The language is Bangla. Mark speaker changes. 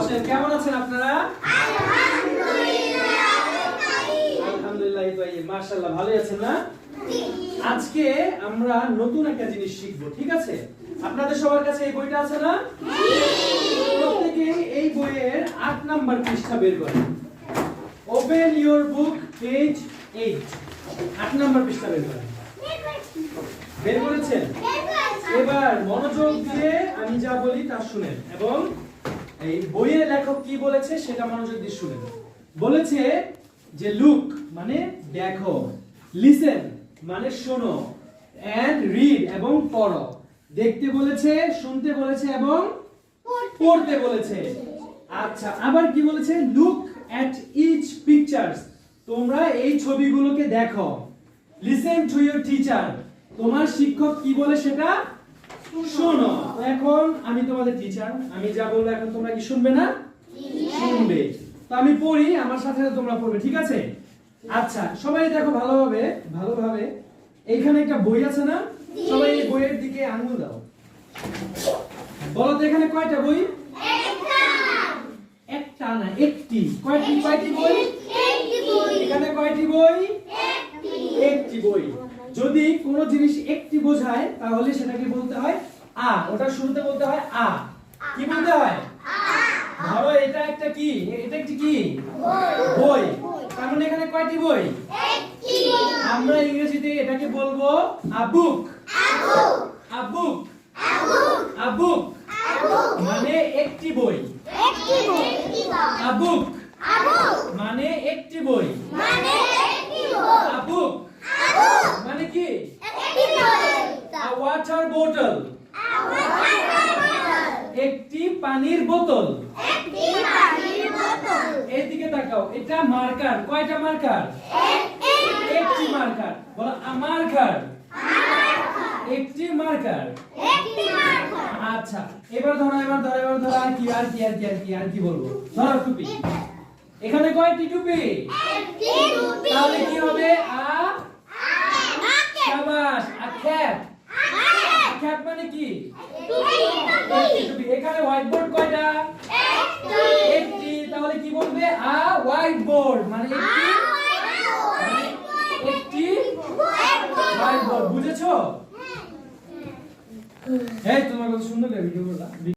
Speaker 1: হোস্টেল কেমন আছেন আপনারা? আলহামদুলিল্লাহ মাশাআল্লাহ ভালো আছেন না? আজকে আমরা নতুন একটা জিনিস শিখব, ঠিক আছে? আপনাদের সবার কাছে এই বইটা আছে না? প্রত্যেকেই এই বইয়ের 8 নাম্বার পৃষ্ঠা বের করেন। Open your book page 8। 8 number পৃষ্ঠা বের করেন। বের করেছেন? এবার মনোযোগ দিয়ে আমি যা বলি তা শুনেন এবং এই বইয়ের লেখক কি বলেছে সেটা মনোযোগ দিয়ে শুনেন। বলেছে যে লুক মানে দেখো, লিসেন মানে শোনো, এন্ড রিড এবং পড়ো। দেখতে বলেছে, শুনতে বলেছে এবং পড়তে বলেছে। আচ্ছা, আবার কি বলেছে? লুক এট ইচ পিকচারস, তোমরা এই ছবিগুলোকে দেখো। লিসেন টু ইওর টিচার, তোমার শিক্ষক কি বলে সেটা শোনো। এখন আমি তোমাদের টিচার, আমি যা বলবো এখন তোমরা কি শুনবে না? শুনবে। তো আমি পড়ি, আমার সাথে তোমরা পড়বে, ঠিক আছে? আচ্ছা, সবাই দেখো ভালোভাবে ভালোভাবে। এইখানে একটা বই আছে না? সবাই এই বইয়ের দিকে আঙ্গুল দাও। বলো তো এখানে কয়টা বই? একটা না, একটি। কয়টি বই? এখানে কয়টি বই? একটি বই। যদি কোনো জিনিস একটি বোঝায় তাহলে সেটাকে বলতে হয় আ, ওটা শুরুতে বলতে হয় আ। কি বলতে হয়? ধরো এটা একটা কি? এটা একটি কি? বই। তার মানে এখানে কয়টি বই? একটি। আমরা ইংরেজিতে এটাকে বলবো আ বুক। আ বুক। আ বুক মানে একটি বই। আ বুক মানে একটি বই। আ বুক মানে কি? আ ওয়াটার বোতল, একটি পানির বোতল। এদিকে তাকাও, এটা মার্কার। কয়টা মার্কার? একটি মার্কার। বলো মার্কার। একটি মার্কার। আচ্ছা, এবার ধরো আর কি বলবো? ধরো টুপি। এখানে কয়টি টুপি? তাহলে কি হবে? শাবাশ। ক্যাপ। ক্যাপ মানে কি? টুপি। এখানে হোয়াইট বোর্ড কয়টা? একটি। তাহলে কি বলবে? হোয়াইট বোর্ড মানে একটি হোয়াইট বোর্ড। বুঝেছো? এই তোমার কত সুন্দর ভিডিও করলা।